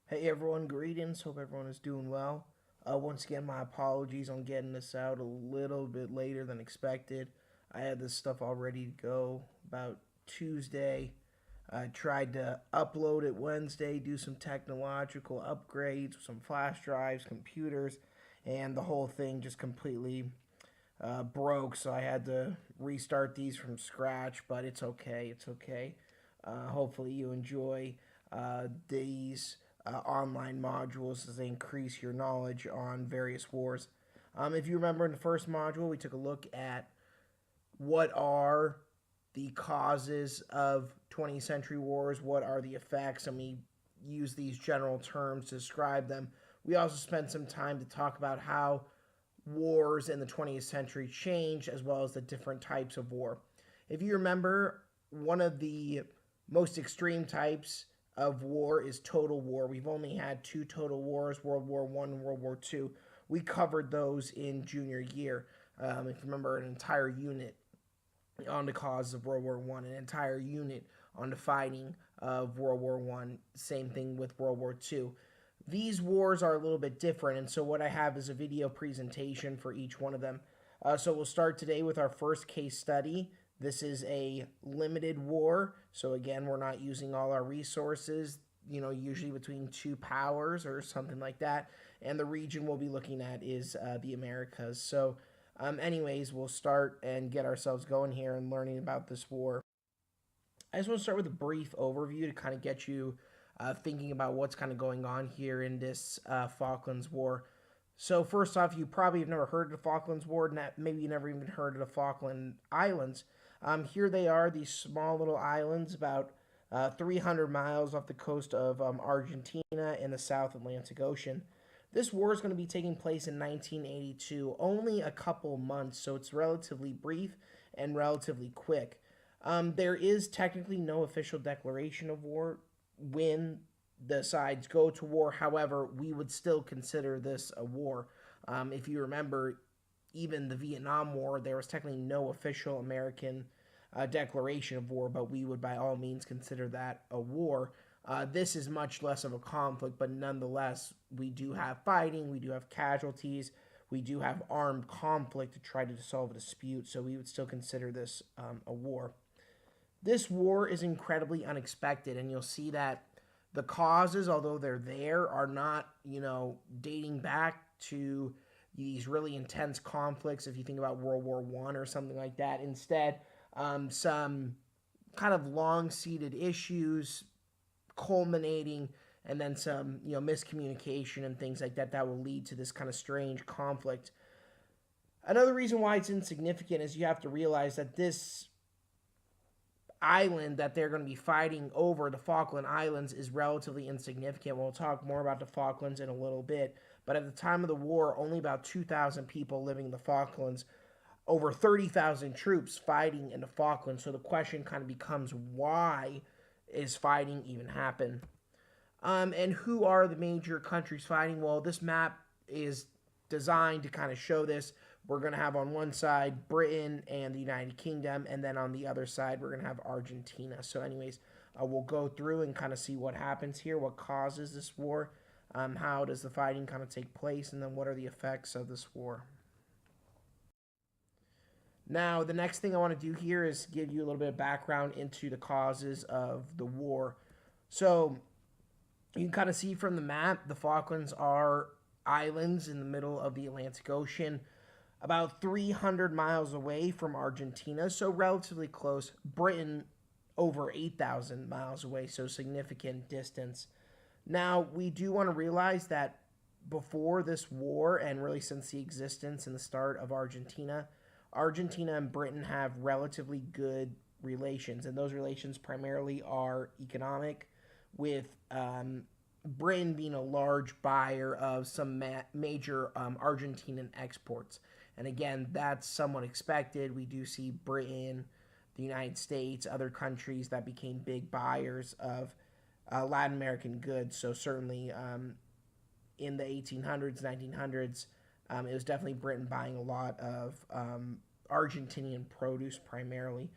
Hey everyone, greetings. Hope everyone is doing well. Once again, my apologies on getting this out a little bit later than expected. I had this stuff all ready to go about Tuesday. I tried to upload it Wednesday, do some technological upgrades, some flash drives, computers, and the whole thing just completely broke. So I had to restart these from scratch, but it's okay. It's okay. Hopefully, you enjoy these online modules as they increase your knowledge on various wars. If you remember in the first module, we took a look at what are the causes of 20th century wars, what are the effects, and we use these general terms to describe them. We also spent some time to talk about how wars in the 20th century changed, as well as the different types of war. If you remember, one of the most extreme types of war is total war. We've only had two total wars, World War I and World War II. We covered those in junior year. If you remember, an entire unit on the cause of World War I, an entire unit on the fighting of World War I. Same thing with World War II. These wars are a little bit different, and so what I have is a video presentation for each one of them. So we'll start today with our first case study. This is a limited war, so again, we're not using all our resources, usually between two powers or something like that, and the region we'll be looking at is the Americas. So anyways, we'll start and get ourselves going here and learning about this war. I just want to start with a brief overview to kind of get you thinking about what's kind of going on here in this Falklands War. So first off, you probably have never heard of the Falklands War, maybe you never even heard of the Falkland Islands. Here they are, these small little islands, about 300 miles off the coast of Argentina in the South Atlantic Ocean. This war is going to be taking place in 1982, only a couple months, so it's relatively brief and relatively quick. There is technically no official declaration of war when the sides go to war. However, we would still consider this a war. If you remember, even the Vietnam War, there was technically no official American declaration of war, but we would by all means consider that a war. This is much less of a conflict, but nonetheless, we do have fighting, we do have casualties, we do have armed conflict to try to solve a dispute, so we would still consider this a war. This war is incredibly unexpected, and you'll see that the causes, although they're there, are not, dating back to these really intense conflicts. If you think about World War I or something like that, instead, some kind of long-seated issues culminating, and then some, miscommunication and things like that that will lead to this kind of strange conflict. Another reason why it's insignificant is you have to realize that this island that they're going to be fighting over, the Falkland Islands, is relatively insignificant. We'll talk more about the Falklands in a little bit, but at the time of the war, only about 2,000 people living in the Falklands, over 30,000 troops fighting in the Falklands. So the question kind of becomes, why is fighting even happen? And who are the major countries fighting? Well, this map is designed to kind of show this. We're going to have on one side Britain and the United Kingdom, and then on the other side we're going to have Argentina. So anyways, we'll go through and kind of see what happens here, what causes this war, how does the fighting kind of take place, and then what are the effects of this war. Now, the next thing I want to do here is give you a little bit of background into the causes of the war. So you can kind of see from the map, the Falklands are islands in the middle of the Atlantic Ocean, about 300 miles away from Argentina, so relatively close. Britain, over 8,000 miles away, so significant distance. Now, we do want to realize that before this war, and really since the existence and the start of Argentina and Britain have relatively good relations, and those relations primarily are economic, with Britain being a large buyer of some major Argentinian exports. And again, that's somewhat expected. We do see Britain, the United States, other countries that became big buyers of Latin American goods. So certainly in the 1800s, 1900s, it was definitely Britain buying a lot of Argentinian produce primarily.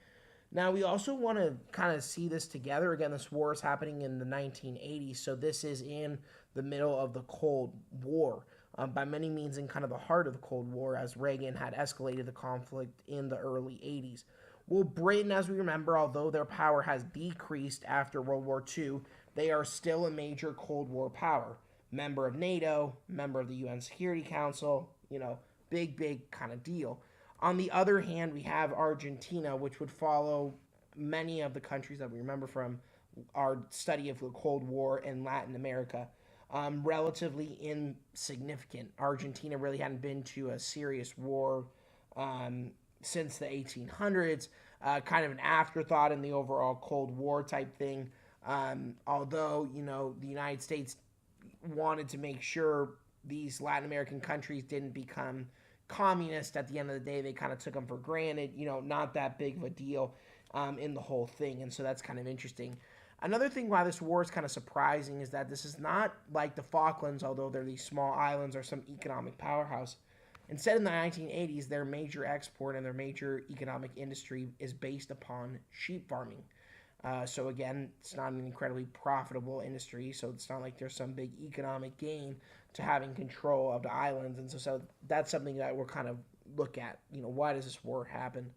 Now, we also want to kind of see this together. Again, this war is happening in the 1980s, so this is in the middle of the Cold War. By many means, in kind of the heart of the Cold War, as Reagan had escalated the conflict in the early 80s. Well, Britain, as we remember, although their power has decreased after World War II, they are still a major Cold War power. Member of NATO, member of the UN Security Council, big kind of deal. On the other hand, we have Argentina, which would follow many of the countries that we remember from our study of the Cold War in Latin America. Relatively insignificant. Argentina really hadn't been to a serious war since the 1800s, kind of an afterthought in the overall Cold War type thing. Although, the United States wanted to make sure these Latin American countries didn't become communist at the end of the day, they kind of took them for granted, not that big of a deal in the whole thing. And so that's kind of interesting. Another thing why this war is kind of surprising is that this is not like the Falklands, although they're these small islands or some economic powerhouse. Instead, in the 1980s, their major export and their major economic industry is based upon sheep farming. So again, it's not an incredibly profitable industry, so it's not like there's some big economic gain to having control of the islands. And so that's something that we'll kind of look at. Why does this war happen?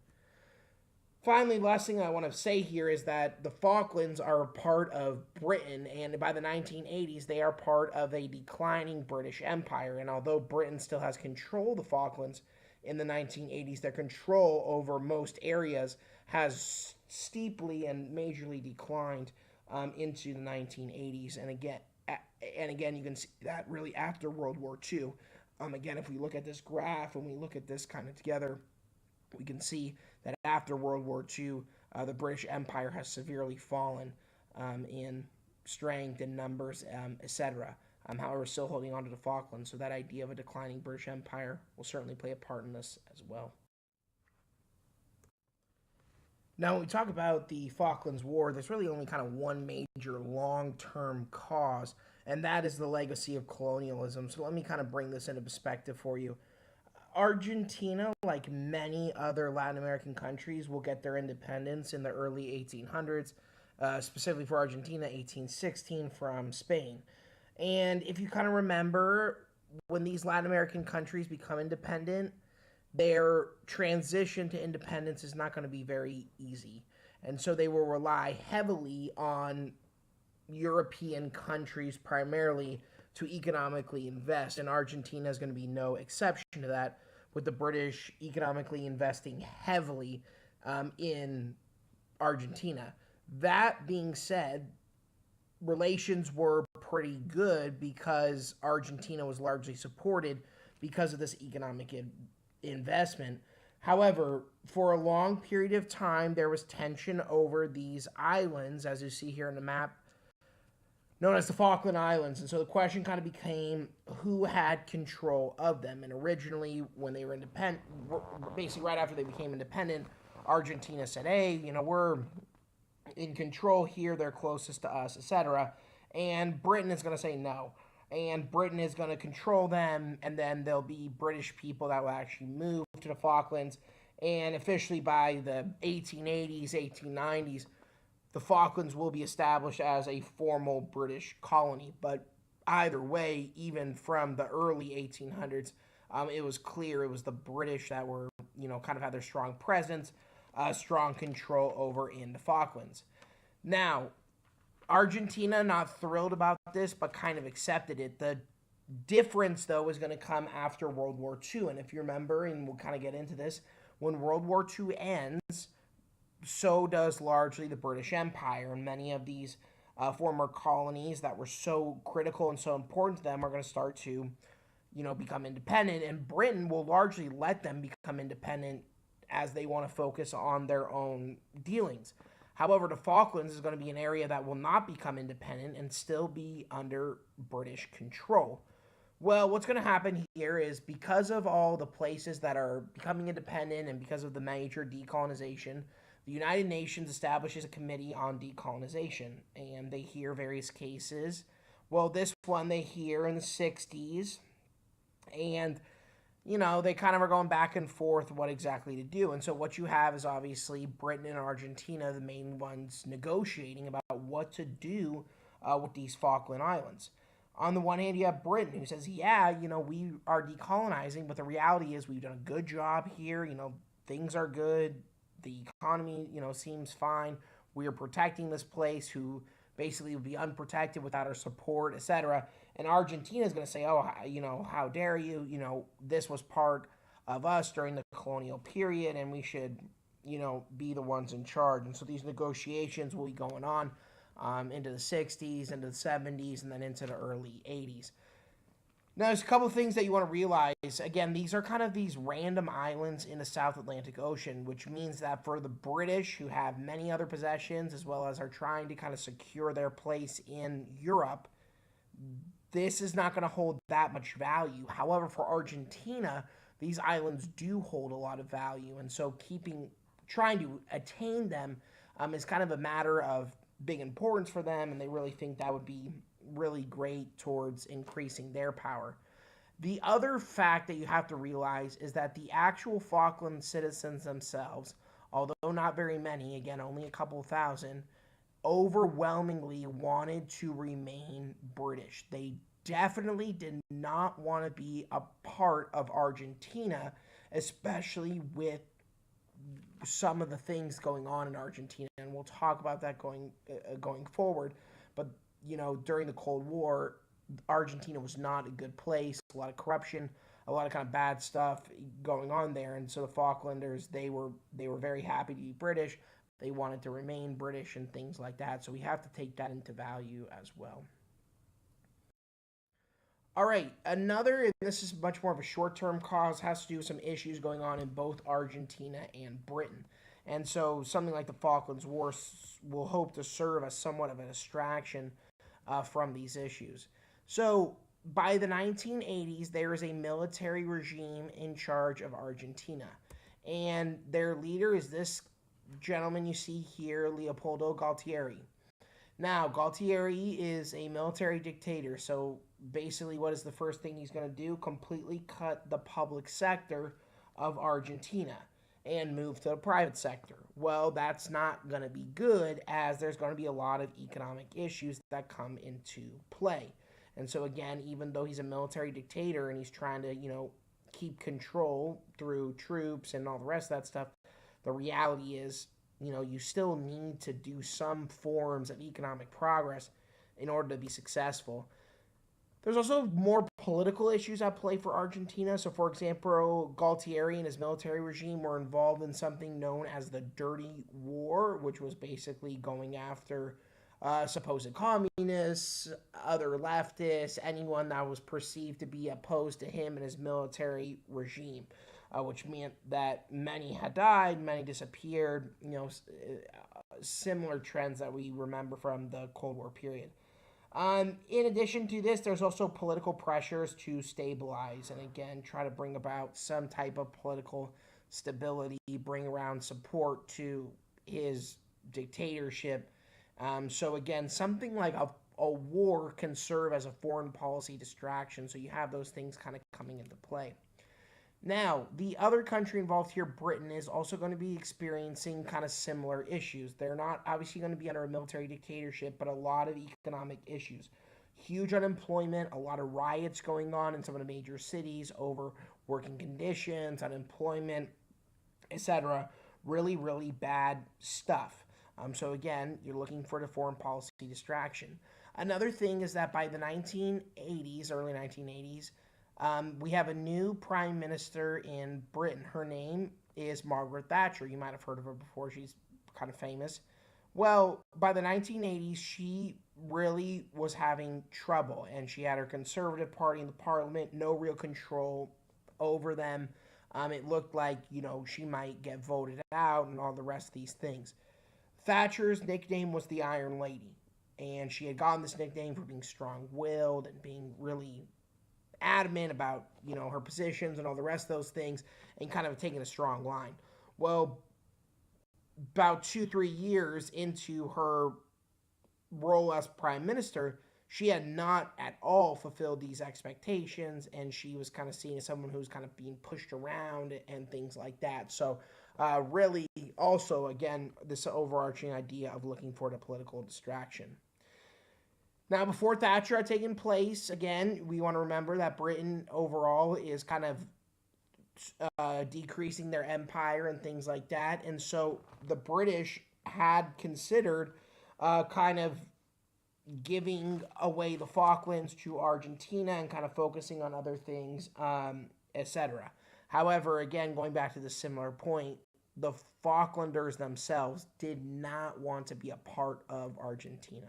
Finally, last thing I want to say here is that the Falklands are a part of Britain, and by the 1980s, they are part of a declining British Empire. And although Britain still has control of the Falklands in the 1980s, their control over most areas has steeply and majorly declined into the 1980s. And again, you can see that really after World War II. Again, if we look at this graph and we look at this kind of together, we can see that after World War II, the British Empire has severely fallen in strength and numbers, etc. However, still holding on to the Falklands, so that idea of a declining British Empire will certainly play a part in this as well. Now, when we talk about the Falklands War, there's really only kind of one major long-term cause, and that is the legacy of colonialism. So let me kind of bring this into perspective for you. Argentina, like many other Latin American countries, will get their independence in the early 1800s, specifically for Argentina, 1816 from Spain. And if you kind of remember, when these Latin American countries become independent, their transition to independence is not going to be very easy. And so they will rely heavily on European countries primarily to economically invest, and Argentina is going to be no exception to that, with the British economically investing heavily in Argentina. That being said, relations were pretty good because Argentina was largely supported because of this economic investment. However, for a long period of time, there was tension over these islands, as you see here in the map, known as the Falkland Islands. And so the question kind of became who had control of them. And originally, when they were independent, basically right after they became independent, Argentina said, hey, we're in control here, they're closest to us, etc. And Britain is going to say no. And Britain is going to control them, and then there'll be British people that will actually move to the Falklands. And officially by the 1880s, 1890s, the Falklands will be established as a formal British colony. But either way, even from the early 1800s, it was clear it was the British that were, kind of had their strong presence, strong control over in the Falklands. Now, Argentina, not thrilled about this, but kind of accepted it. The difference, though, is going to come after World War II. And if you remember, and we'll kind of get into this, when World War II ends, so does largely the British Empire, and many of these former colonies that were so critical and so important to them are going to start to, become independent, and Britain will largely let them become independent as they want to focus on their own dealings. However, the Falklands is going to be an area that will not become independent and still be under British control. Well, what's going to happen here is because of all the places that are becoming independent and because of the major decolonization, the United Nations establishes a committee on decolonization, and they hear various cases. Well, this one they hear in the 60s, and they kind of are going back and forth what exactly to do. And so what you have is obviously Britain and Argentina, the main ones negotiating about what to do with these Falkland Islands. On the one hand, you have Britain who says, yeah, we are decolonizing, but the reality is we've done a good job here. Things are good. The economy, seems fine. We are protecting this place who basically would be unprotected without our support, etc. And Argentina is going to say, oh, how dare you? This was part of us during the colonial period, and we should, be the ones in charge. And so these negotiations will be going on into the 60s, into the 70s, and then into the early 80s. Now, there's a couple of things that you want to realize. Again, these are kind of these random islands in the South Atlantic Ocean, which means that for the British, who have many other possessions, as well as are trying to kind of secure their place in Europe, this is not going to hold that much value. However, for Argentina, these islands do hold a lot of value, and so trying to attain them is kind of a matter of big importance for them, and they really think that would be really great towards increasing their power. The other fact that you have to realize is that the actual Falkland citizens themselves, although not very many, again, only a couple thousand, overwhelmingly wanted to remain British. They definitely did not want to be a part of Argentina, especially with some of the things going on in Argentina, and we'll talk about that going forward. But during the Cold War, Argentina was not a good place. A lot of corruption, a lot of kind of bad stuff going on there, and so the Falklanders they were very happy to be British. They wanted to remain British and things like that. So we have to take that into value as well. All right, this is much more of a short term cause, has to do with some issues going on in both Argentina and Britain. And so something like the Falklands War will hope to serve as somewhat of a distraction from these issues. So by the 1980s, there is a military regime in charge of Argentina. And their leader is this gentleman you see here, Leopoldo Galtieri. Now, Galtieri is a military dictator, so basically, what is the first thing he's going to do? Completely cut the public sector of Argentina and move to the private sector. Well, that's not going to be good, as there's going to be a lot of economic issues that come into play. And so, again, even though he's a military dictator and he's trying to, keep control through troops and all the rest of that stuff, the reality is, you still need to do some forms of economic progress in order to be successful. There's also more political issues at play for Argentina. So, for example, Galtieri and his military regime were involved in something known as the Dirty War, which was basically going after supposed communists, other leftists, anyone that was perceived to be opposed to him and his military regime, which meant that many had died, many disappeared, similar trends that we remember from the Cold War period. In addition to this, there's also political pressures to stabilize and, again, try to bring about some type of political stability, bring around support to his dictatorship. So, again, something like a war can serve as a foreign policy distraction. So you have those things kind of coming into play. Now, the other country involved here, Britain, is also going to be experiencing kind of similar issues. They're not obviously going to be under a military dictatorship, but a lot of economic issues. Huge unemployment, a lot of riots going on in some of the major cities over working conditions, unemployment, etc. Really, really bad stuff. So again, you're looking for the foreign policy distraction. Another thing is that by the 1980s, early 1980s, we have a new prime minister in Britain. Her name is Margaret Thatcher. You might have heard of her before. She's kind of famous. Well, by the 1980s, she really was having trouble, and she had her Conservative Party in the parliament, no real control over them. It looked like, she might get voted out and all the rest of these things. Thatcher's nickname was the Iron Lady, and she had gotten this nickname for being strong-willed and being really adamant about, her positions and all the rest of those things, and kind of taking a strong line. Well, about 2-3 years into her role as prime minister, she had not at all fulfilled these expectations, and she was kind of seen as someone who was kind of being pushed around and things like that. So, really, also, again, this overarching idea of looking for the political distraction. Now, before Thatcher had taken place, again, we want to remember that Britain overall is kind of decreasing their empire and things like that. And so the British had considered kind of giving away the Falklands to Argentina and kind of focusing on other things, etc. However, again, going back to the similar point, the Falklanders themselves did not want to be a part of Argentina.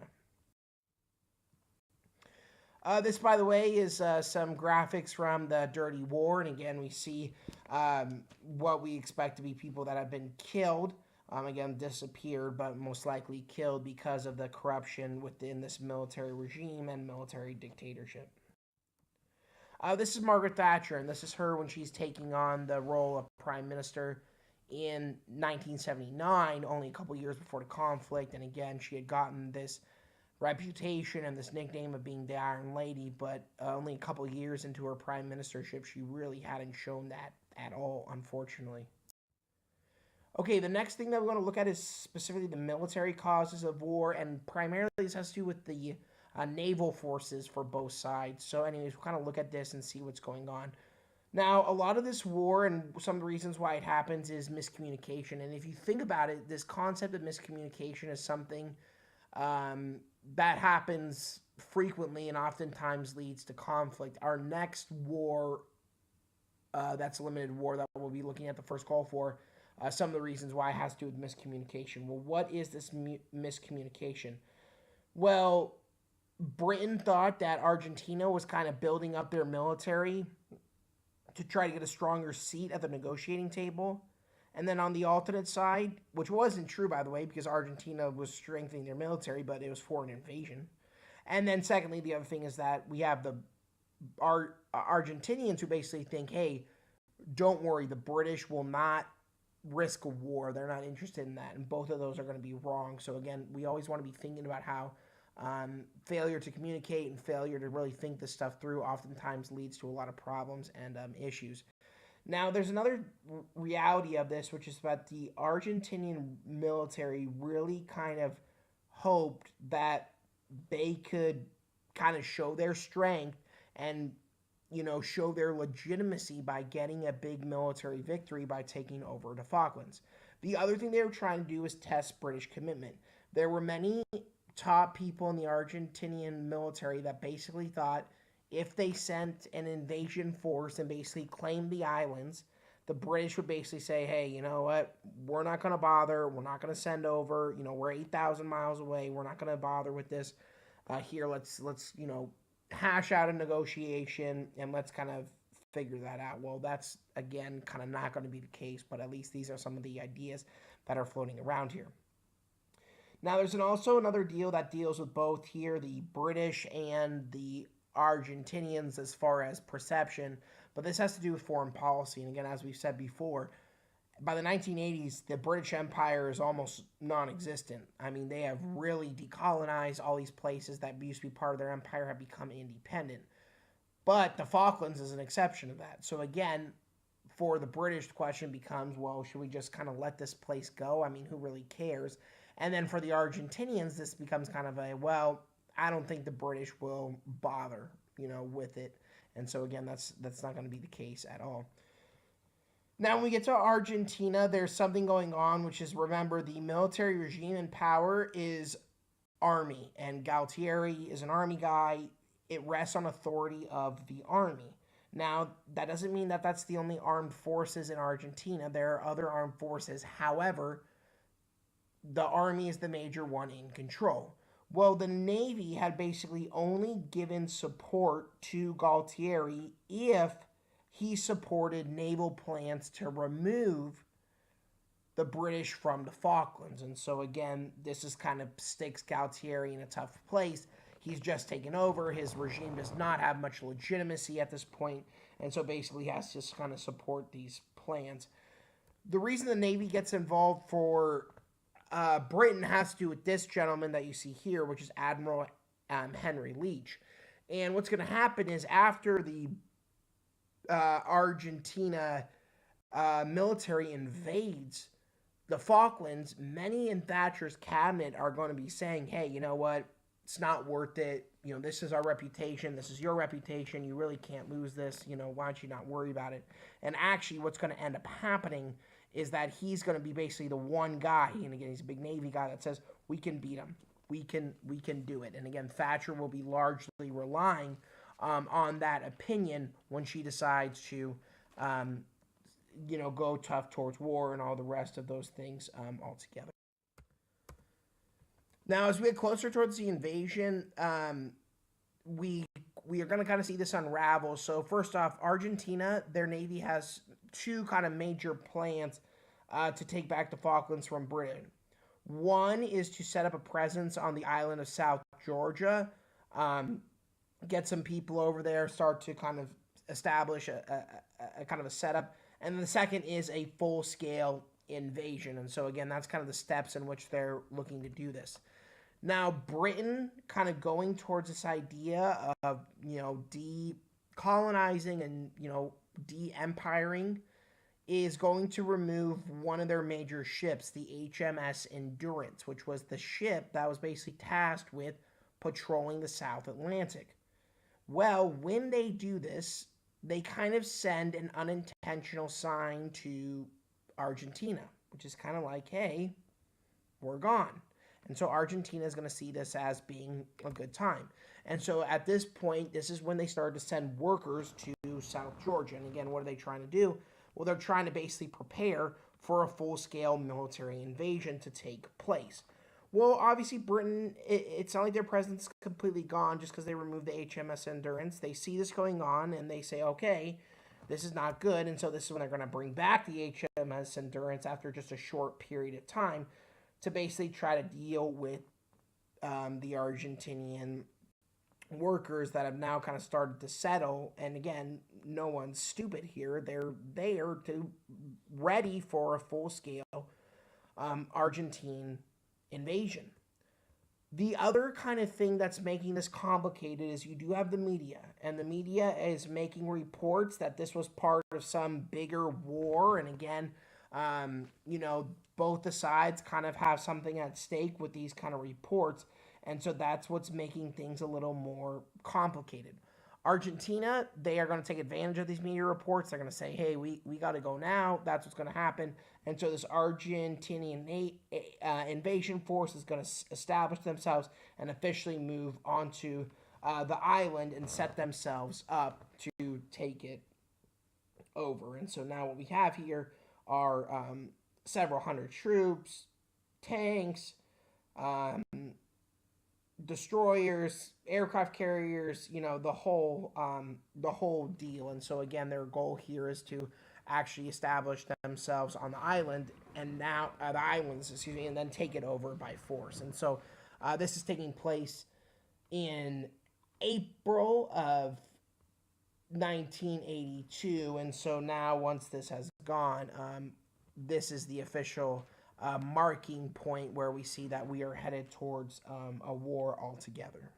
This, by the way, is some graphics from the Dirty War, and again, we see what we expect to be people that have been killed. Again, disappeared, but most likely killed because of the corruption within this military regime and military dictatorship. This is Margaret Thatcher, and this is her when she's taking on the role of Prime Minister in 1979, only a couple years before the conflict. And again, she had gotten this reputation and this nickname of being the Iron Lady, but only a couple years into her prime ministership, she really hadn't shown that at all, unfortunately. Okay, the next thing that we're going to look at is specifically the military causes of war, and primarily this has to do with the naval forces for both sides. So anyways, we'll kind of look at this and see what's going on. Now, a lot of this war and some of the reasons why it happens is miscommunication. And if you think about it, this concept of miscommunication is something that happens frequently and oftentimes leads to conflict. Our next war, that's a limited war that we'll be looking at the first call for, some of the reasons why it has to do with miscommunication. Well, what is this miscommunication? Well, Britain thought that Argentina was kind of building up their military to try to get a stronger seat at the negotiating table. And then on the alternate side, which wasn't true, by the way, because Argentina was strengthening their military, but it was for an invasion. And then secondly, the other thing is that we have the Argentinians who basically think, hey, don't worry, the British will not risk a war. They're not interested in that. And both of those are going to be wrong. So again, we always want to be thinking about how failure to communicate and failure to really think this stuff through oftentimes leads to a lot of problems and issues. Now, there's another reality of this, which is that the Argentinian military really kind of hoped that they could kind of show their strength and, show their legitimacy by getting a big military victory by taking over the Falklands. The other thing they were trying to do was test British commitment. There were many top people in the Argentinian military that basically thought if they sent an invasion force and basically claimed the islands, the British would basically say, hey, you know what, we're not going to bother, we're not going to send over, we're 8,000 miles away, we're not going to bother with this. Here, let's hash out a negotiation and let's kind of figure that out. Well, that's, again, kind of not going to be the case, but at least these are some of the ideas that are floating around here. Now, there's also another deal that deals with both here, the British and the Argentinians as far as perception, but this has to do with foreign policy. And again, as we've said before, by the 1980s, the British Empire is almost non-existent. I mean, they have really decolonized all these places that used to be part of their empire have become independent. But the Falklands is an exception to that. So again, for the British, the question becomes, well, should we just kind of let this place go? I mean, who really cares? And then for the Argentinians, this becomes kind of a, well, I don't think the British will bother, with it. And so again, that's not going to be the case at all. Now, when we get to Argentina, there's something going on, which is, remember, the military regime in power is army, and Galtieri is an army guy. It rests on authority of the army. Now, that doesn't mean that that's the only armed forces in Argentina. There are other armed forces. However, the army is the major one in control. Well, the Navy had basically only given support to Galtieri if he supported naval plans to remove the British from the Falklands. And so, again, this is kind of sticks Galtieri in a tough place. He's just taken over. His regime does not have much legitimacy at this point, and so basically he has to just kind of support these plans. The reason the Navy gets involved for Britain has to do with this gentleman that you see here, which is Admiral Henry Leach. And what's going to happen is after the Argentina military invades the Falklands, many in Thatcher's cabinet are going to be saying, hey, you know what? It's not worth it. You know, this is our reputation. This is your reputation. You really can't lose this. You know, why don't you not worry about it? And actually, what's going to end up happening is that he's going to be basically the one guy, and again, he's a big Navy guy that says, we can beat him. We can do it. And again, Thatcher will be largely relying on that opinion when she decides to, go tough towards war and all the rest of those things altogether. Now, as we get closer towards the invasion, we are going to kind of see this unravel. So first off, Argentina, their Navy has two kind of major plans to take back the Falklands from Britain. One is to set up a presence on the island of South Georgia, get some people over there, start to kind of establish a kind of a setup. And the second is a full-scale invasion. And so, again, that's kind of the steps in which they're looking to do this. Now, Britain kind of going towards this idea of, decolonizing and, de-empiring is going to remove one of their major ships, the HMS Endurance, which was the ship that was basically tasked with patrolling the South Atlantic. Well, when they do this, they kind of send an unintentional sign to Argentina, which is kind of like, hey, we're gone. And so Argentina is going to see this as being a good time. And so at this point, this is when they started to send workers to South Georgia. And again, what are they trying to do? Well, they're trying to basically prepare for a full-scale military invasion to take place. Well, obviously, Britain, it's not like their presence is completely gone just because they removed the HMS Endurance. They see this going on, and they say, okay, this is not good. And so this is when they're going to bring back the HMS Endurance after just a short period of time to basically try to deal with the Argentinian workers that have now kind of started to settle. And again, no one's stupid here. They're there to ready for a full-scale Argentine invasion. The other kind of thing that's making this complicated is you do have the media, and the media is making reports that this was part of some bigger war. And again, both the sides kind of have something at stake with these kind of reports. And so that's what's making things a little more complicated. Argentina, they are going to take advantage of these media reports. They're going to say, hey, we got to go now. That's what's going to happen. And so this Argentinian invasion force is going to establish themselves and officially move onto the island and set themselves up to take it over. And so now what we have here are several hundred troops, tanks, destroyers, aircraft carriers, the whole deal. And so again, their goal here is to actually establish themselves on the island and now the islands, and then take it over by force. And so this is taking place in April of 1982. And so now once this has gone, this is the official marking point where we see that we are headed towards a war altogether.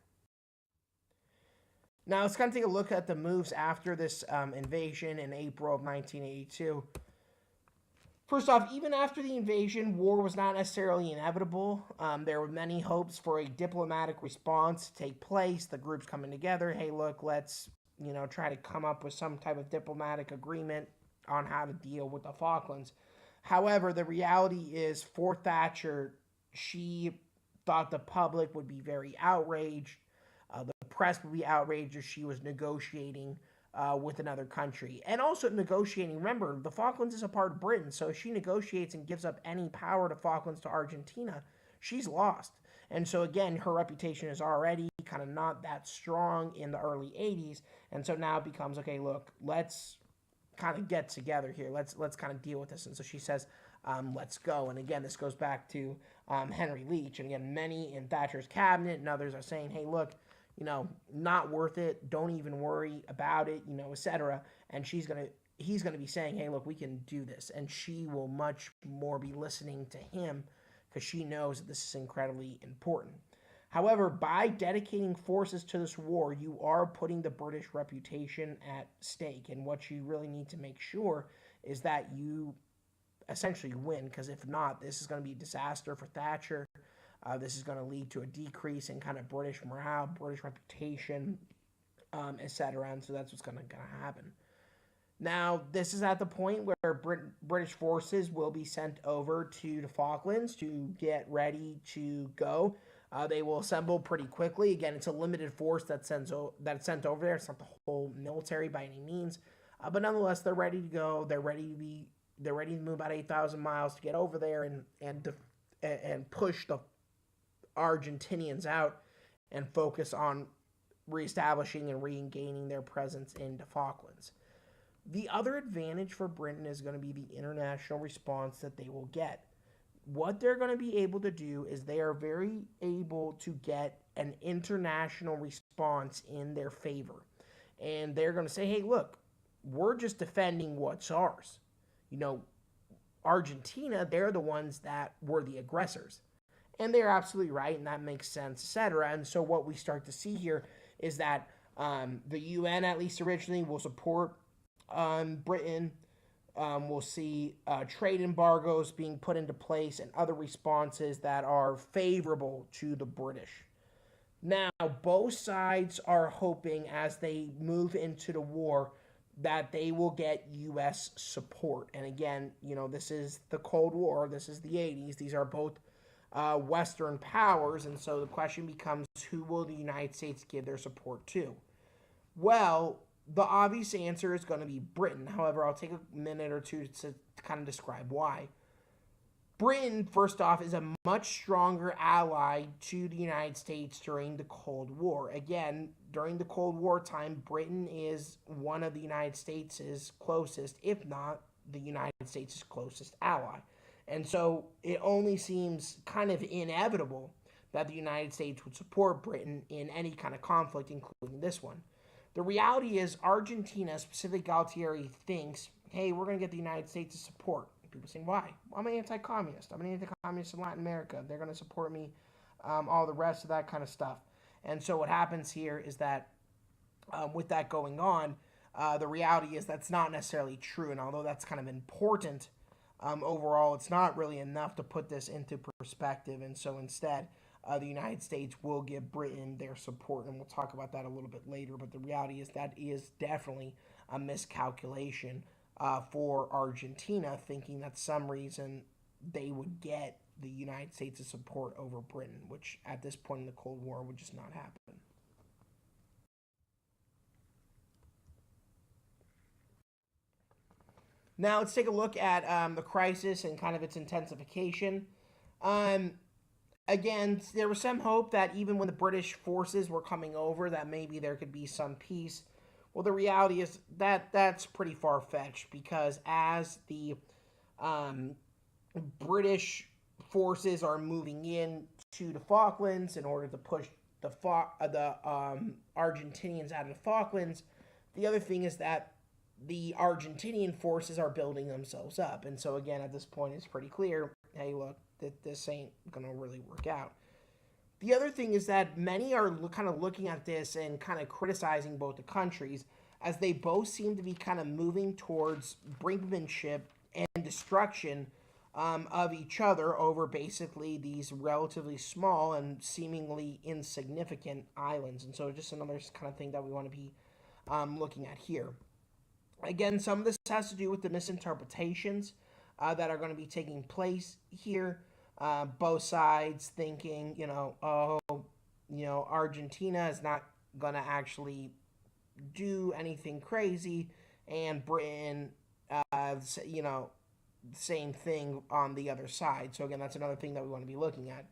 Now, let's kind of take a look at the moves after this invasion in April of 1982. First off, even after the invasion, war was not necessarily inevitable. There were many hopes for a diplomatic response to take place, the groups coming together. Hey, look, let's try to come up with some type of diplomatic agreement on how to deal with the Falklands. However, the reality is for Thatcher, she thought the public would be very outraged. The press would be outraged if she was negotiating with another country. And also negotiating, remember, the Falklands is a part of Britain, so if she negotiates and gives up any power to Falklands to Argentina, she's lost. And so again, her reputation is already kind of not that strong in the early 80s, and so now it becomes, okay, look, let's kind of get together here. Let's kind of deal with this. And so she says, let's go. And again, this goes back to Henry Leach. And again, many in Thatcher's cabinet and others are saying, hey, look, not worth it. Don't even worry about it, etc. And he's going to be saying, hey, look, we can do this. And she will much more be listening to him because she knows that this is incredibly important. However, by dedicating forces to this war, you are putting the British reputation at stake. And what you really need to make sure is that you essentially win, because if not, this is going to be a disaster for Thatcher. This is going to lead to a decrease in kind of British morale, British reputation, etc. And so that's what's going to happen. Now, this is at the point where British forces will be sent over to the Falklands to get ready to go. They will assemble pretty quickly. Again, it's a limited force that's sent over there. It's not the whole military by any means, but nonetheless, they're ready to go. They're ready to move about 8,000 miles to get over there and push the Argentinians out and focus on reestablishing and regaining their presence in the Falklands. The other advantage for Britain is going to be the international response that they will get. What they're going to be able to do is they are very able to get an international response in their favor. And they're going to say, hey, look, we're just defending what's ours. Argentina, they're the ones that were the aggressors. And they're absolutely right, and that makes sense, etc. And so what we start to see here is that the UN, at least originally, will support Britain. We'll see trade embargoes being put into place and other responses that are favorable to the British. Now, both sides are hoping as they move into the war that they will get U.S. support. And again, this is the Cold War. This is the 80s. These are both Western powers. And so the question becomes, who will the United States give their support to? Well, the obvious answer is going to be Britain. However, I'll take a minute or two to kind of describe why. Britain, first off, is a much stronger ally to the United States during the Cold War. Again, during the Cold War time, Britain is one of the United States' closest, if not the United States' closest ally. And so it only seems kind of inevitable that the United States would support Britain in any kind of conflict, including this one. The reality is Argentina, specifically Galtieri, thinks, hey, we're going to get the United States to support. People saying, why? Well, I'm an anti-communist. I'm an anti-communist in Latin America. They're going to support me, all the rest of that kind of stuff. And so what happens here is that with that going on, the reality is that's not necessarily true. And although that's kind of important, overall, it's not really enough to put this into perspective. And so instead, the United States will give Britain their support, and we'll talk about that a little bit later. But the reality is that is definitely a miscalculation for Argentina, thinking that some reason they would get the United States' support over Britain, which at this point in the Cold War would just not happen. Now let's take a look at the crisis and kind of its intensification. Again, there was some hope that even when the British forces were coming over, that maybe there could be some peace. Well, the reality is that that's pretty far-fetched, because as the British forces are moving in to the Falklands in order to push the Argentinians out of the Falklands, the other thing is that the Argentinian forces are building themselves up. And so again, at this point, it's pretty clear, hey, look, that this ain't going to really work out. The other thing is that many are kind of looking at this and kind of criticizing both the countries, as they both seem to be kind of moving towards brinkmanship and destruction of each other over basically these relatively small and seemingly insignificant islands. And so just another kind of thing that we want to be looking at here. Again, some of this has to do with the misinterpretations that are going to be taking place here. Both sides thinking, Argentina is not going to actually do anything crazy, and Britain, same thing on the other side. So again, that's another thing that we want to be looking at.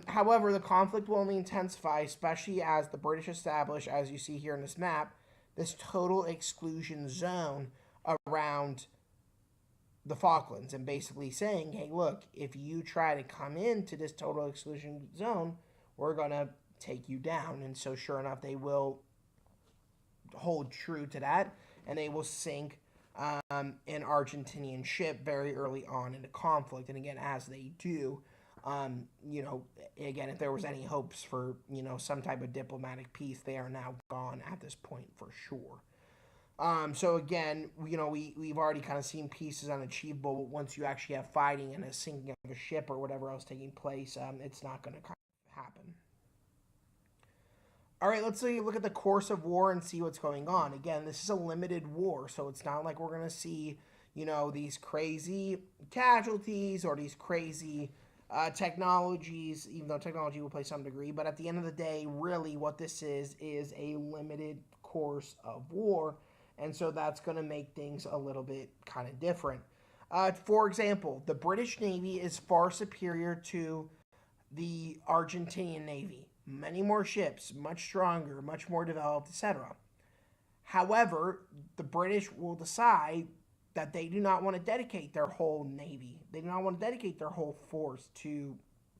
However, the conflict will only intensify, especially as the British establish, as you see here in this map, this total exclusion zone around the Falklands, and basically saying, hey, look, if you try to come into this total exclusion zone, we're going to take you down. And so sure enough, they will hold true to that, and they will sink an Argentinian ship very early on in the conflict. And again, as they do, You know, again, if there was any hopes for, you know, some type of diplomatic peace, they are now gone at this point for sure. So again, you know, we've already kind of seen peace is unachievable, but once you actually have fighting and a sinking of a ship or whatever else taking place, it's not going to kind of happen. All right, let's look at the course of war and see what's going on. Again, this is a limited war, so it's not like we're going to see, you know, these crazy casualties or these crazy technologies, even though technology will play some degree. But at the end of the day, really what this is a limited course of war. And so that's going to make things a little bit kind of different. For example, the British Navy is far superior to the Argentinian Navy. Many more ships, much stronger, much more developed, etc. However, the British will decide that they do not want to dedicate their whole navy. They do not want to dedicate their whole force to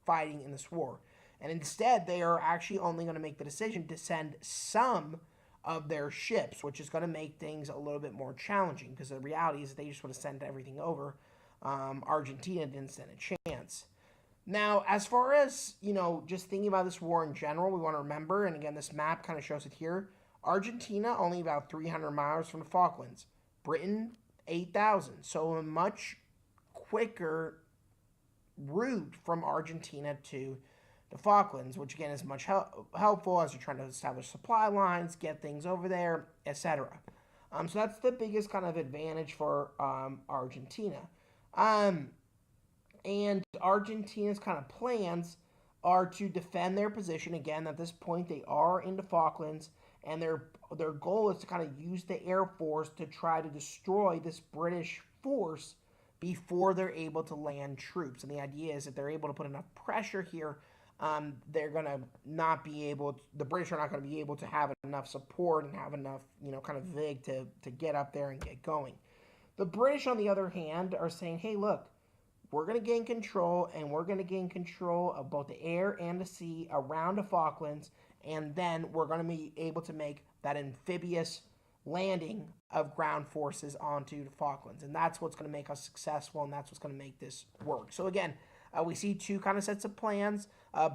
fighting in this war. And instead, they are actually only going to make the decision to send some of their ships, which is going to make things a little bit more challenging because the reality is they just want to send everything over. Argentina didn't stand a chance. Now, as far as, you know, just thinking about this war in general, we want to remember, and again, this map kind of shows it here, Argentina only about 300 miles from the Falklands. Britain, 8,000. So a much quicker route from Argentina to the Falklands, which again is much helpful as you're trying to establish supply lines, get things over there, etc. So that's the biggest kind of advantage for Argentina. And Argentina's kind of plans are to defend their position. Again, at this point, they are in the Falklands, and their goal is to kind of use the Air Force to try to destroy this British force before they're able to land troops. And the idea is that they're able to put enough pressure here, they're going to not be able, the British are not going to be able to have enough support and have enough, you know, kind of vig to get up there and get going. The British, on the other hand, are saying, hey, look, we're going to gain control, and we're going to gain control of both the air and the sea around the Falklands, and then we're going to be able to make that amphibious landing of ground forces onto the Falklands. And that's what's going to make us successful, and that's what's going to make this work. So again, we see two kind of sets of plans.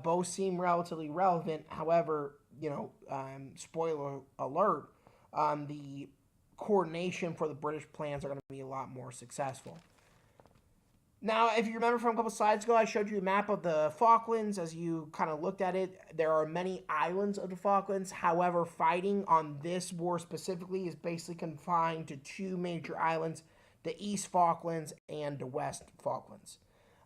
Both seem relatively relevant. However, you know, spoiler alert, the coordination for the British plans are going to be a lot more successful. Now, if you remember from a couple slides ago, I showed you a map of the Falklands. As you kind of looked at it, there are many islands of the Falklands. However, fighting on this war specifically is basically confined to two major islands, the East Falklands and the West Falklands.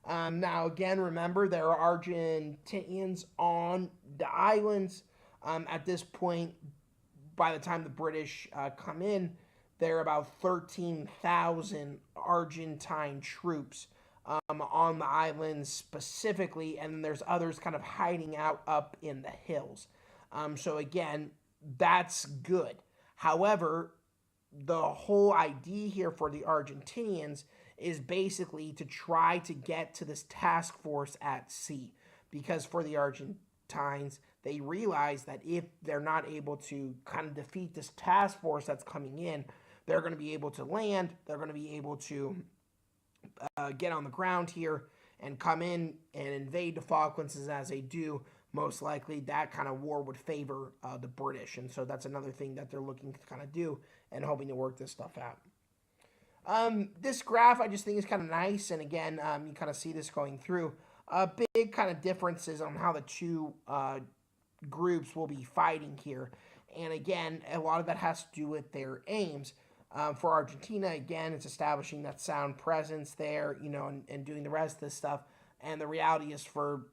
Now, again, remember, there are Argentinians on the islands. At this point, by the time the British come in, there are about 13,000 Argentine troops on the islands specifically, and then there's others kind of hiding out up in the hills. So again, that's good. However, the whole idea here for the Argentinians is basically to try to get to this task force at sea, because for the Argentines, they realize that if they're not able to kind of defeat this task force that's coming in, they're going to be able to land, they're going to be able to get on the ground here and come in and invade the Falklands. As they do, most likely that kind of war would favor the British. And so that's another thing that they're looking to kind of do and hoping to work this stuff out. This graph I just think is kind of nice. And again, you kind of see this going through. Big kind of differences on how the two groups will be fighting here. And again, a lot of that has to do with their aims. For Argentina, again, it's establishing that sound presence there, you know, and doing the rest of this stuff. And the reality is for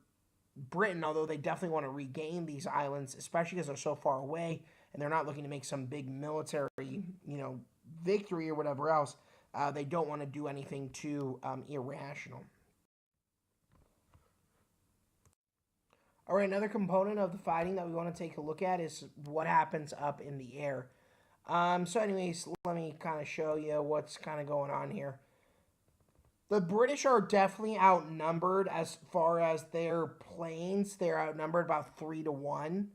Britain, although they definitely want to regain these islands, especially because they're so far away and they're not looking to make some big military, you know, victory or whatever else, they don't want to do anything too irrational. All right, another component of the fighting that we want to take a look at is what happens up in the air. So anyways, let me kind of show you what's kind of going on here. The British are definitely outnumbered as far as their planes. They're outnumbered about 3-1.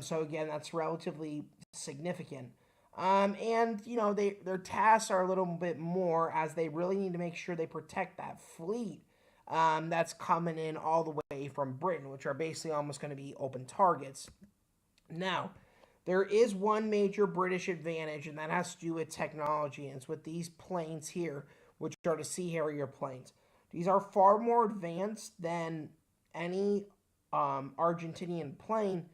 So again, that's relatively significant. And, you know, their tasks are a little bit more, as they really need to make sure they protect that fleet that's coming in all the way from Britain, which are basically almost going to be open targets. Now, there is one major British advantage, and that has to do with technology, and it's with these planes here, which are the Sea Harrier planes. These are far more advanced than any Argentinian plane.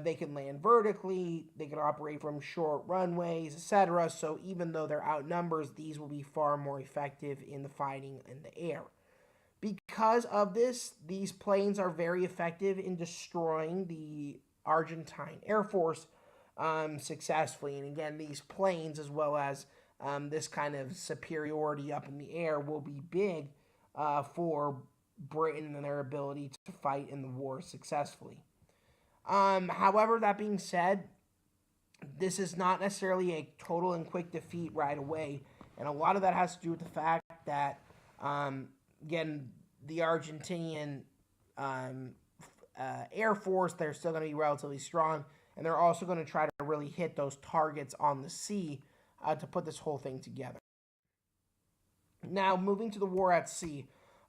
They can land vertically, they can operate from short runways, etc. So even though they're outnumbers, these will be far more effective in the fighting in the air. Because of this, these planes are very effective in destroying the Argentine Air Force successfully. And again, these planes, as well as this kind of superiority up in the air, will be big for Britain and their ability to fight in the war successfully. However, that being said, this is not necessarily a total and quick defeat right away. And a lot of that has to do with the fact that, again, the Argentinian Air Force, they're still going to be relatively strong. And they're also going to try to really hit those targets on the sea to put this whole thing together. Now, moving to the war at sea.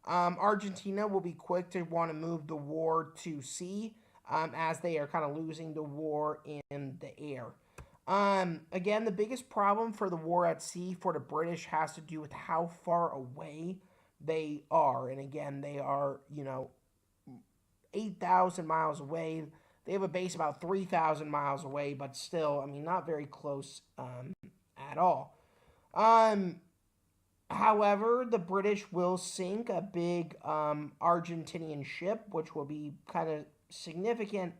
Argentina will be quick to want to move the war to sea as they are kind of losing the war in the air. Again, the biggest problem for the war at sea for the British has to do with how far away they are. And again, they are, 8,000 miles away. They have a base about 3,000 miles away, but still, not very close at all. However, the British will sink a big Argentinian ship, which will be kind of significant,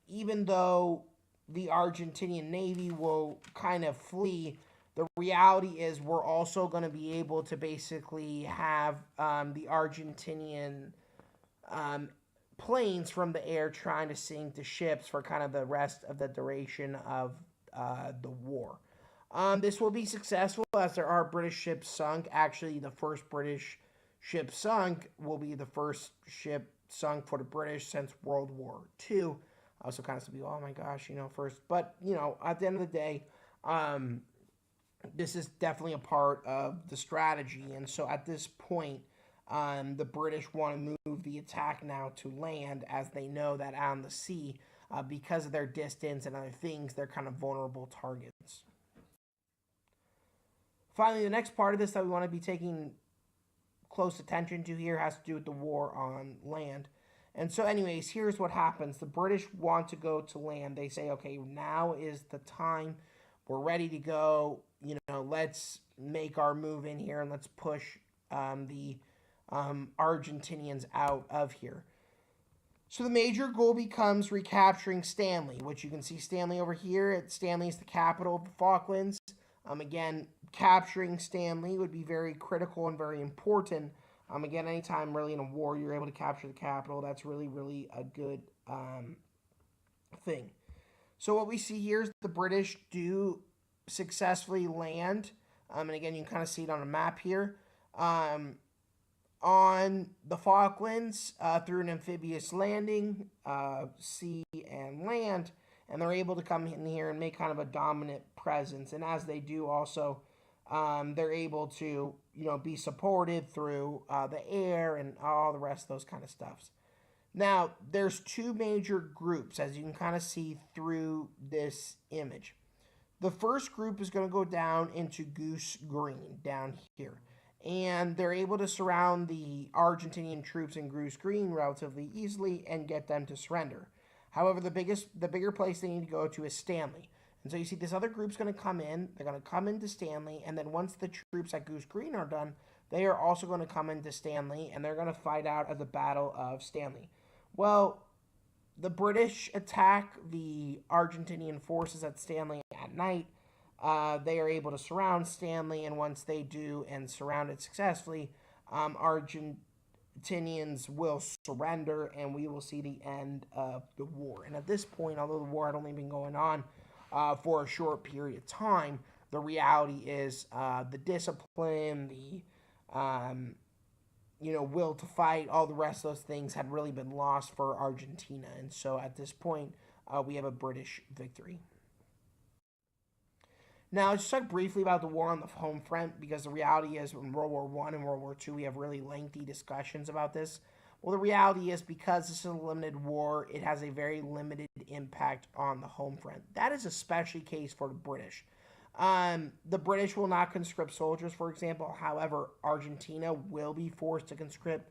even though the Argentinian Navy will kind of flee. The reality is we're also going to be able to basically have the Argentinian planes from the air trying to sink the ships for kind of the rest of the duration of the war. This will be successful as there are British ships sunk. Actually, the first British ship sunk will be the first ship sunk for the British since World War II. Also kind of be, oh my gosh, first. But, at the end of the day, this is definitely a part of the strategy. And so at this point, the British want to move the attack now to land as they know that out on the sea, because of their distance and other things, they're kind of vulnerable targets. Finally, the next part of this that we want to be taking close attention to here has to do with the war on land. And so anyways, here's what happens. The British want to go to land. They say, okay, now is the time. We're ready to go. Let's make our move in here and let's push the Argentinians out of here. So the major goal becomes recapturing Stanley, which you can see Stanley over here. Stanley is the capital of the Falklands. Again, capturing Stanley would be very critical and very important. Again, anytime really in a war you're able to capture the capital, that's really, really a good thing. So what we see here is the British do successfully land. And again, you can kind of see it on a map here. On the Falklands through an amphibious landing, sea and land. And they're able to come in here and make kind of a dominant presence. And as they do also, they're able to, be supported through the air and all the rest of those kind of stuffs. Now, there's two major groups, as you can kind of see through this image. The first group is going to go down into Goose Green, down here. And they're able to surround the Argentinian troops in Goose Green relatively easily and get them to surrender. However, the bigger place they need to go to is Stanley. And so you see this other group's going to come in. They're going to come into Stanley. And then once the troops at Goose Green are done, they are also going to come into Stanley. And they're going to fight out at the Battle of Stanley. Well, the British attack the Argentinian forces at Stanley at night. They are able to surround Stanley. And once they do and surround it successfully, Argentinians will surrender and we will see the end of the war. And at this point, although the war had only been going on for a short period of time, the reality is the discipline, the will to fight, all the rest of those things had really been lost for Argentina. And so at this point, we have a British victory. Now, let's just talk briefly about the war on the home front, because the reality is in World War One and World War Two, we have really lengthy discussions about this. Well, the reality is because this is a limited war, it has a very limited impact on the home front. That is especially the case for the British. The British will not conscript soldiers, for example. However, Argentina will be forced to conscript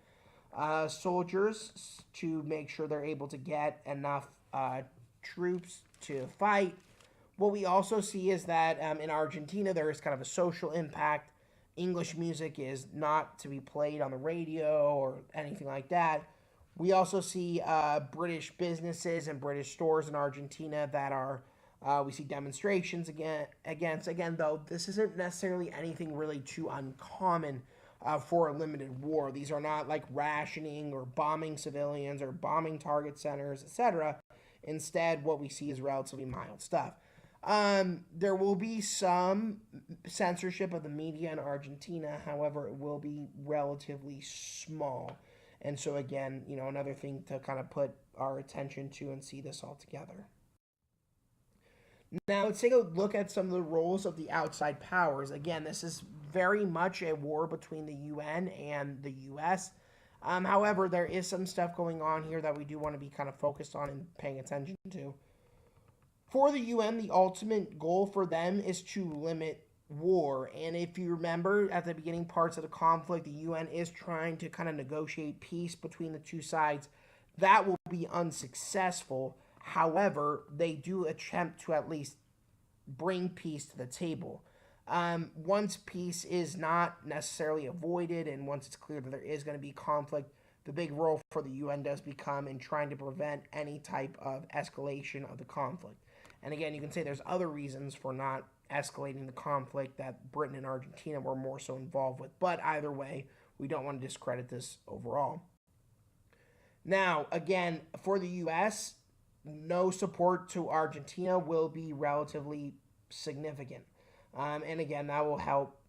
soldiers to make sure they're able to get enough troops to fight. What we also see is that in Argentina, there is kind of a social impact. English music is not to be played on the radio or anything like that. We also see British businesses and British stores in Argentina that are, we see demonstrations against. Again, though, this isn't necessarily anything really too uncommon for a limited war. These are not like rationing or bombing civilians or bombing target centers, etc. Instead, what we see is relatively mild stuff. There will be some censorship of the media in Argentina. However, it will be relatively small. And so, again, another thing to kind of put our attention to and see this all together. Now, let's take a look at some of the roles of the outside powers. Again, this is very much a war between the UN and the US. However, there is some stuff going on here that we do want to be kind of focused on and paying attention to. For the UN, the ultimate goal for them is to limit war. And if you remember at the beginning parts of the conflict, the UN is trying to kind of negotiate peace between the two sides. That will be unsuccessful. However, they do attempt to at least bring peace to the table. Once peace is not necessarily avoided and once it's clear that there is going to be conflict, the big role for the UN does become in trying to prevent any type of escalation of the conflict. And again, you can say there's other reasons for not escalating the conflict that Britain and Argentina were more so involved with. But either way, we don't want to discredit this overall. Now, again, for the U.S., no support to Argentina will be relatively significant. And again, that will help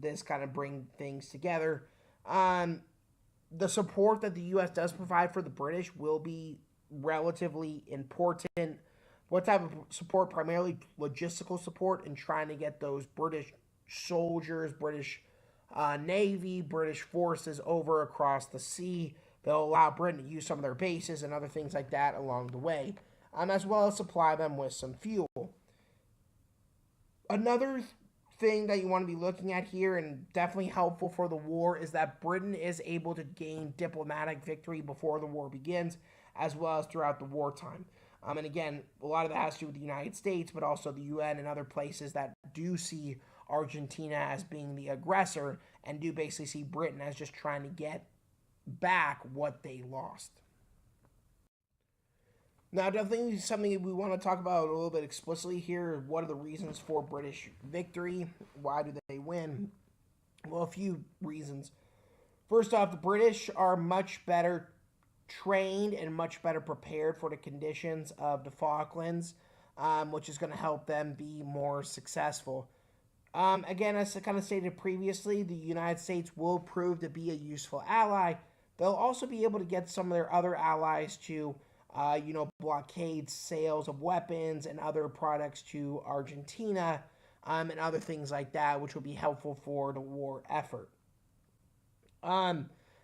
this kind of bring things together. The support that the U.S. does provide for the British will be relatively important. What type of support? Primarily logistical support and trying to get those British soldiers, British Navy, British forces over across the sea. They'll allow Britain to use some of their bases and other things like that along the way, as well as supply them with some fuel. Another thing that you want to be looking at here, and definitely helpful for the war, is that Britain is able to gain diplomatic victory before the war begins, as well as throughout the wartime. And again, a lot of that has to do with the United States, but also the UN and other places that do see Argentina as being the aggressor and do basically see Britain as just trying to get back what they lost. Now, definitely something we want to talk about a little bit explicitly here. What are the reasons for British victory? Why do they win? Well, a few reasons. First off, the British are much better trained and much better prepared for the conditions of the Falklands, which is going to help them be more successful. Again, as I kind of stated previously, the United States will prove to be a useful ally. They'll also be able to get some of their other allies to, blockade sales of weapons and other products to Argentina, and other things like that, which will be helpful for the war effort.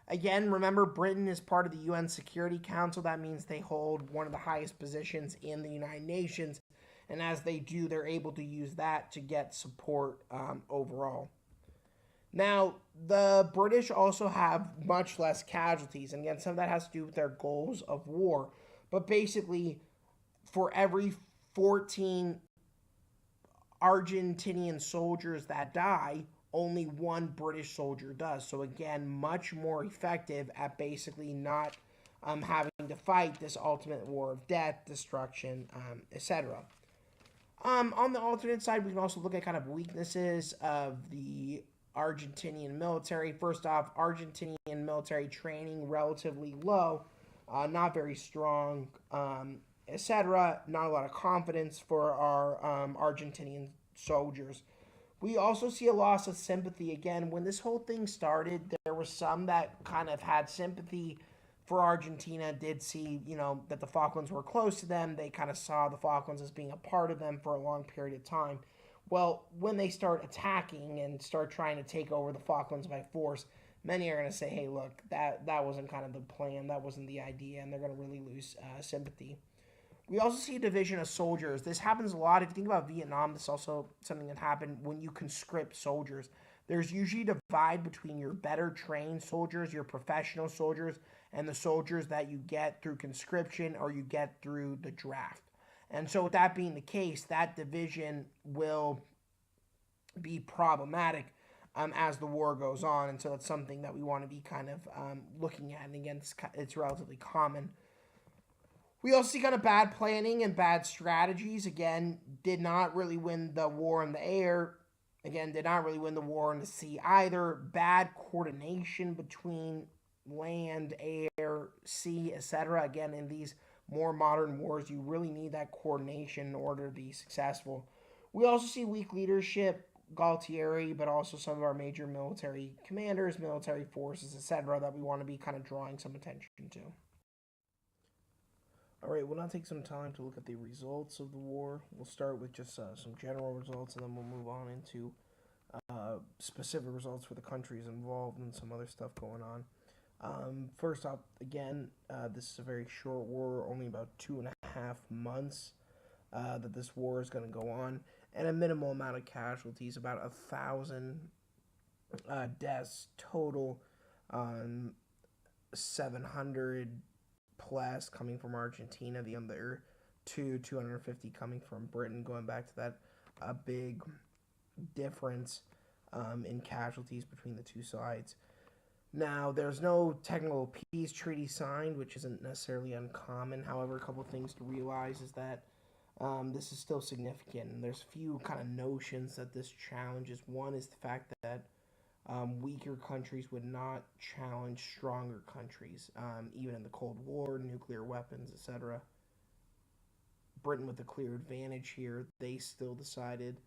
Again, remember, Britain is part of the UN Security Council. That means they hold one of the highest positions in the United Nations. And as they do, they're able to use that to get support overall. Now, the British also have much less casualties. And again, some of that has to do with their goals of war. But basically, for every 14 Argentinian soldiers that die, only one British soldier does. So again, much more effective at basically not having to fight this ultimate war of death, destruction, etc. On the alternate side, we can also look at kind of weaknesses of the Argentinian military. First off, Argentinian military training relatively low, not very strong, etc. Not a lot of confidence for our Argentinian soldiers. We also see a loss of sympathy. Again, when this whole thing started, there were some that kind of had sympathy for Argentina, did see, that the Falklands were close to them. They kind of saw the Falklands as being a part of them for a long period of time. Well, when they start attacking and start trying to take over the Falklands by force, many are going to say, "Hey, look, that wasn't kind of the plan. That wasn't the idea," and they're going to really lose sympathy. We also see a division of soldiers. This happens a lot. If you think about Vietnam, this is also something that happened when you conscript soldiers. There's usually a divide between your better trained soldiers, your professional soldiers, and the soldiers that you get through conscription or you get through the draft. And so, with that being the case, that division will be problematic as the war goes on. And so, that's something that we want to be kind of looking at. And again, it's relatively common. We also see kind of bad planning and bad strategies. Again, did not really win the war in the air. Again, did not really win the war in the sea either. Bad coordination between land, air, sea, etc. Again, in these more modern wars, you really need that coordination in order to be successful. We also see weak leadership, Galtieri, but also some of our major military commanders, military forces, etc., that we want to be kind of drawing some attention to. All right, we'll now take some time to look at the results of the war. We'll start with just some general results, and then we'll move on into specific results for the countries involved and some other stuff going on. First off, again, this is a very short war, only about 2.5 months that this war is going to go on, and a minimal amount of casualties, about 1,000 deaths total, 700 plus coming from Argentina, the other 250 coming from Britain, going back to that big difference in casualties between the two sides. Now, there's no technical peace treaty signed, which isn't necessarily uncommon. However, a couple of things to realize is that this is still significant, and there's a few kind of notions that this challenges. One is the fact that weaker countries would not challenge stronger countries, even in the Cold War, nuclear weapons, etc. Britain with a clear advantage here. They still decided.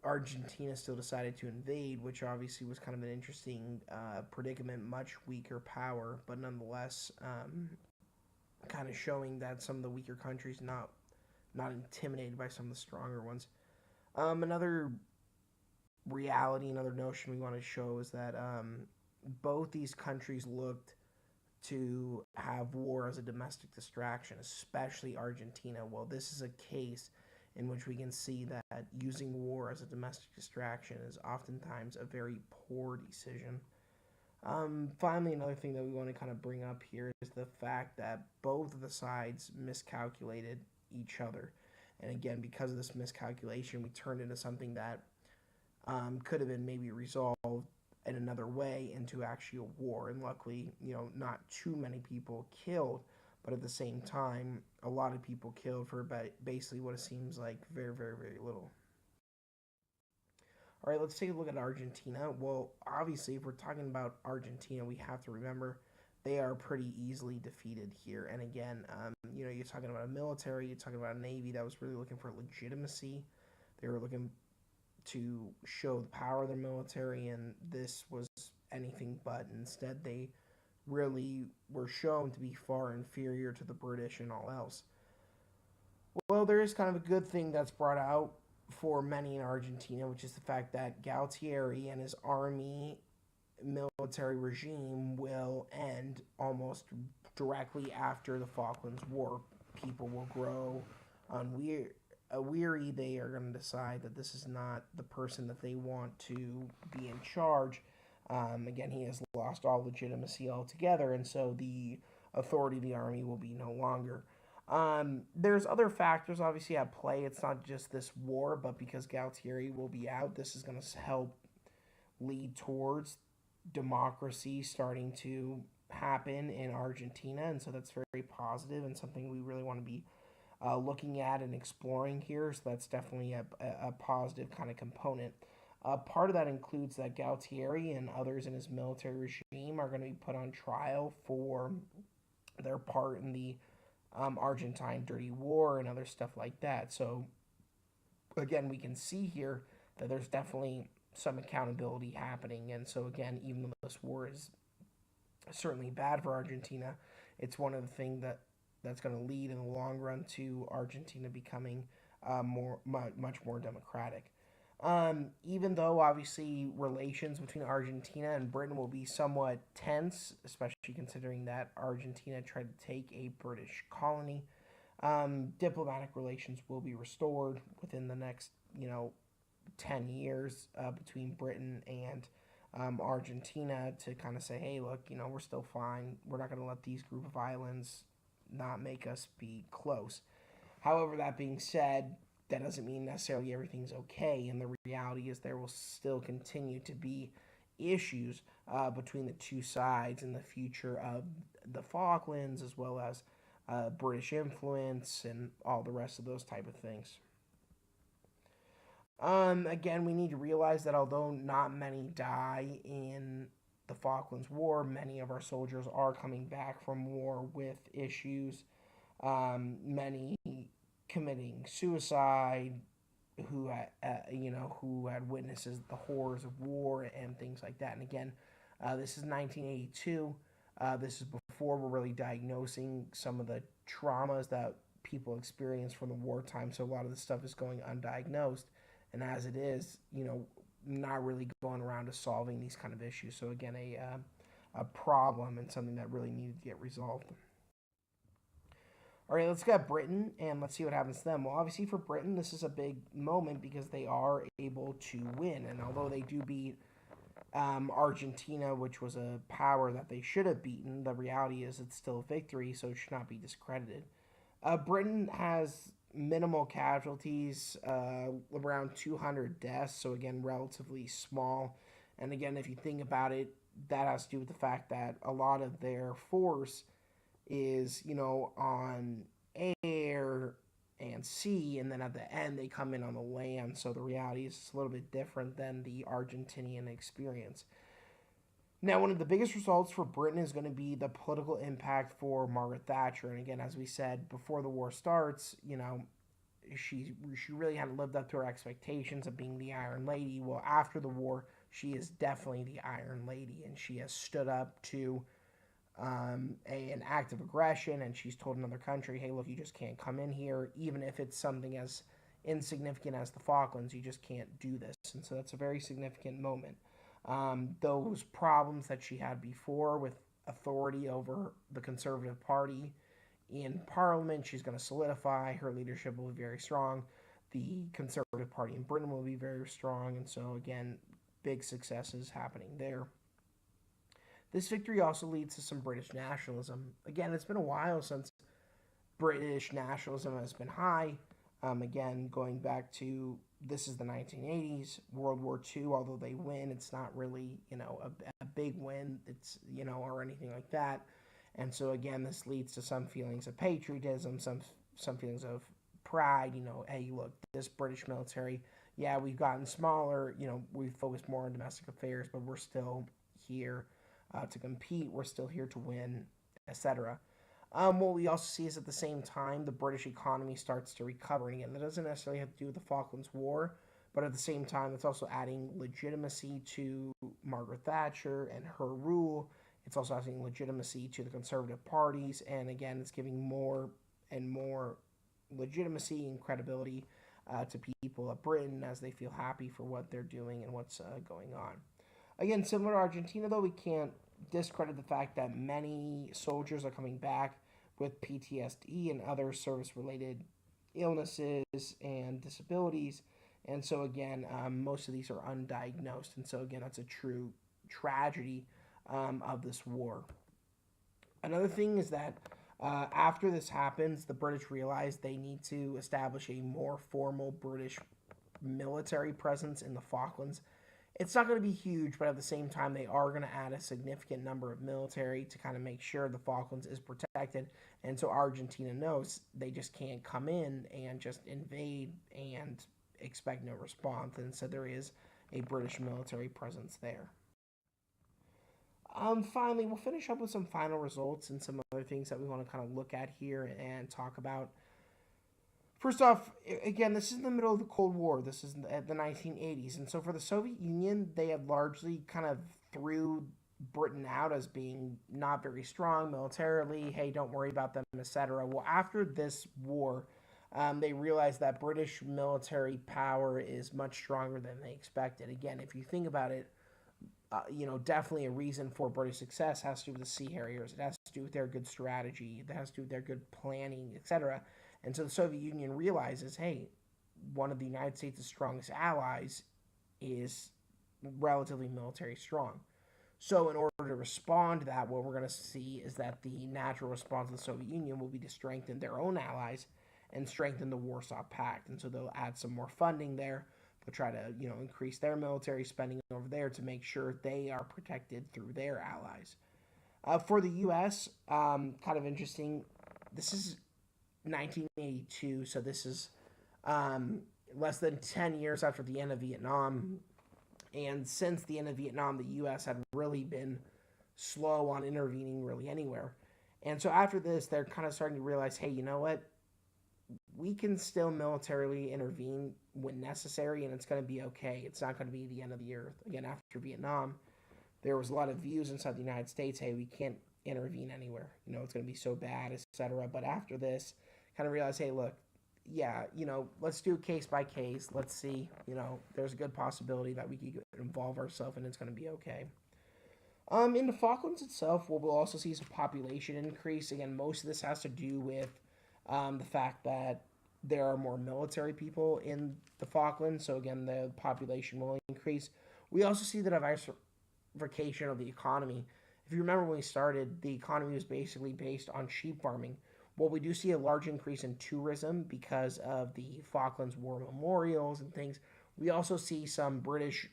Argentina still decided to invade, which obviously was kind of an interesting predicament. Much weaker power, but nonetheless, kind of showing that some of the weaker countries not intimidated by some of the stronger ones. Another reality, another notion we want to show is that both these countries looked to have war as a domestic distraction, especially Argentina. Well, this is a case in which we can see that using war as a domestic distraction is oftentimes a very poor decision. Finally, another thing that we want to kind of bring up here is the fact that both of the sides miscalculated each other. And again, because of this miscalculation, we turned into something that could have been maybe resolved in another way into actual war. And luckily, not too many people killed, but at the same time, a lot of people killed for basically what it seems like very, very, very little. All right, let's take a look at Argentina. Well, obviously, if we're talking about Argentina, we have to remember they are pretty easily defeated here. And again, you're talking about a military, you're talking about a navy that was really looking for legitimacy. They were looking to show the power of their military, and this was anything but. Instead, they really were shown to be far inferior to the British and all else. Well, there is kind of a good thing that's brought out for many in Argentina, which is the fact that Galtieri and his army military regime will end almost directly after the Falklands War. People will grow weary. They are going to decide that this is not the person that they want to be in charge. Again, he has lost all legitimacy altogether, and so the authority of the army will be no longer. There's other factors obviously at play. It's not just this war, but because Galtieri will be out, this is going to help lead towards democracy starting to happen in Argentina, and so that's very positive and something we really want to be looking at and exploring here. So that's definitely a positive kind of component. Part of that includes that Galtieri and others in his military regime are going to be put on trial for their part in the Argentine Dirty War and other stuff like that. So, again, we can see here that there's definitely some accountability happening. And so, again, even though this war is certainly bad for Argentina, it's one of the things that's going to lead in the long run to Argentina becoming much more democratic. Even though obviously relations between Argentina and Britain will be somewhat tense, especially considering that Argentina tried to take a British colony, diplomatic relations will be restored within the next, 10 years between Britain and Argentina to kind of say, hey, look, we're still fine. We're not going to let these group of islands not make us be close. However, that being said, that doesn't mean necessarily everything's okay. And the reality is there will still continue to be issues between the two sides in the future of the Falklands, as well as British influence and all the rest of those type of things. Again, we need to realize that although not many die in the Falklands War, many of our soldiers are coming back from war with issues. Many committing suicide, who had witnesses the horrors of war and things like that. And again, this is 1982. This is before we're really diagnosing some of the traumas that people experience from the wartime. So a lot of this stuff is going undiagnosed, and as it is, not really going around to solving these kind of issues. So again, a problem and something that really needed to get resolved. All right, let's go at Britain and let's see what happens to them. Well, obviously for Britain, this is a big moment because they are able to win. And although they do beat Argentina, which was a power that they should have beaten, the reality is it's still a victory, so it should not be discredited. Britain has minimal casualties, around 200 deaths, so again, relatively small. And again, if you think about it, that has to do with the fact that a lot of their force is, on air and sea, and then at the end they come in on the land. So the reality is it's a little bit different than the Argentinian experience. Now, one of the biggest results for Britain is going to be the political impact for Margaret Thatcher. And again, as we said before the war starts, she really hadn't lived up to her expectations of being the Iron Lady. Well, after the war, she is definitely the Iron Lady, and she has stood up to an act of aggression, and she's told another country, hey, look, you just can't come in here, even if it's something as insignificant as the Falklands, you just can't do this. And so that's a very significant moment. Those problems that she had before with authority over the Conservative Party in Parliament, she's going to solidify. Her leadership will be very strong. The Conservative Party in Britain will be very strong. And so, again, big successes happening there. This victory also leads to some British nationalism. Again, it's been a while since British nationalism has been high. Again, going back to this is the 1980s, World War II. Although they win, it's not really a big win. It's or anything like that. And so again, this leads to some feelings of patriotism, some feelings of pride. Hey, look, this British military. Yeah, we've gotten smaller. We've focused more on domestic affairs, but we're still here to compete. We're still here to win, etc. What we also see is at the same time, the British economy starts to recover. And again, that doesn't necessarily have to do with the Falklands War, but at the same time, it's also adding legitimacy to Margaret Thatcher and her rule. It's also adding legitimacy to the Conservative parties. And again, it's giving more and more legitimacy and credibility to people of Britain as they feel happy for what they're doing and what's going on. Again, similar to Argentina, though, we can't discredit the fact that many soldiers are coming back with PTSD and other service-related illnesses and disabilities. And so, again, most of these are undiagnosed. And so, again, that's a true tragedy of this war. Another thing is that after this happens, the British realize they need to establish a more formal British military presence in the Falklands. It's not going to be huge, but at the same time, they are going to add a significant number of military to kind of make sure the Falklands is protected. And so Argentina knows they just can't come in and just invade and expect no response. And so there is a British military presence there. Finally, we'll finish up with some final results and some other things that we want to kind of look at here and talk about. First off, again, this is in the middle of the Cold War. This is the 1980s. And so for the Soviet Union, they had largely kind of threw Britain out as being not very strong militarily. Hey, don't worry about them, etc. Well, after this war, They realize that British military power is much stronger than they expected. Again, if you think about it, definitely a reason for British success has to do with the Sea Harriers. It has to do with their good strategy. It has to do with their good planning, etc. And so the Soviet Union realizes, hey, one of the United States' strongest allies is relatively military strong. So, in order to respond to that, what we're going to see is that the natural response of the Soviet Union will be to strengthen their own allies and strengthen the Warsaw Pact. And so they'll add some more funding there. They'll try to, increase their military spending over there to make sure they are protected through their allies. For the U.S., kind of interesting. This is 1982, so this is less than 10 years after the end of Vietnam. And since the end of Vietnam, the U.S. had really been slow on intervening really anywhere. And so after this, they're kind of starting to realize, hey, you know what? We can still militarily intervene when necessary, and it's going to be okay. It's not going to be the end of the earth. Again, after Vietnam, there was a lot of views inside the United States, hey, we can't intervene anywhere. It's going to be so bad, etc. But after this, kind of realize, hey, look, yeah, let's do case by case. Let's see, there's a good possibility that we could involve ourselves and it's going to be okay. In the Falklands itself, we'll also see some population increase. Again, most of this has to do with the fact that there are more military people in the Falklands. So again, the population will increase. We also see the diversification of the economy. If you remember when we started, the economy was basically based on sheep farming. Well, we do see a large increase in tourism because of the Falklands War memorials and things. We also see some British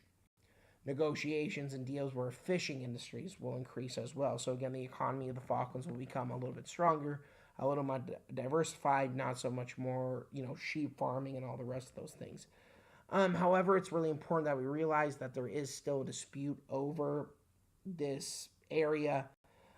negotiations and deals where fishing industries will increase as well. So again, the economy of the Falklands will become a little bit stronger, a little more diversified, not so much more, sheep farming and all the rest of those things. However, it's really important that we realize that there is still a dispute over this area.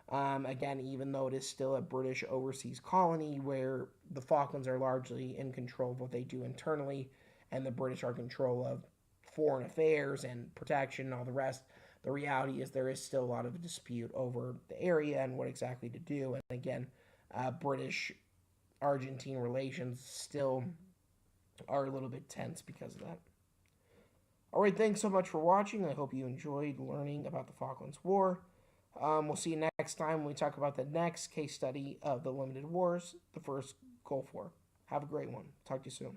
Again, even though it is still a British overseas colony where the Falklands are largely in control of what they do internally and the British are in control of foreign affairs and protection and all the rest, the reality is there is still a lot of dispute over the area and what exactly to do. And again, British-Argentine relations still are a little bit tense because of that. All right, thanks so much for watching. I hope you enjoyed learning about the Falklands War. We'll see you next time when we talk about the next case study of the Limited Wars, the first Gulf War. Have a great one. Talk to you soon.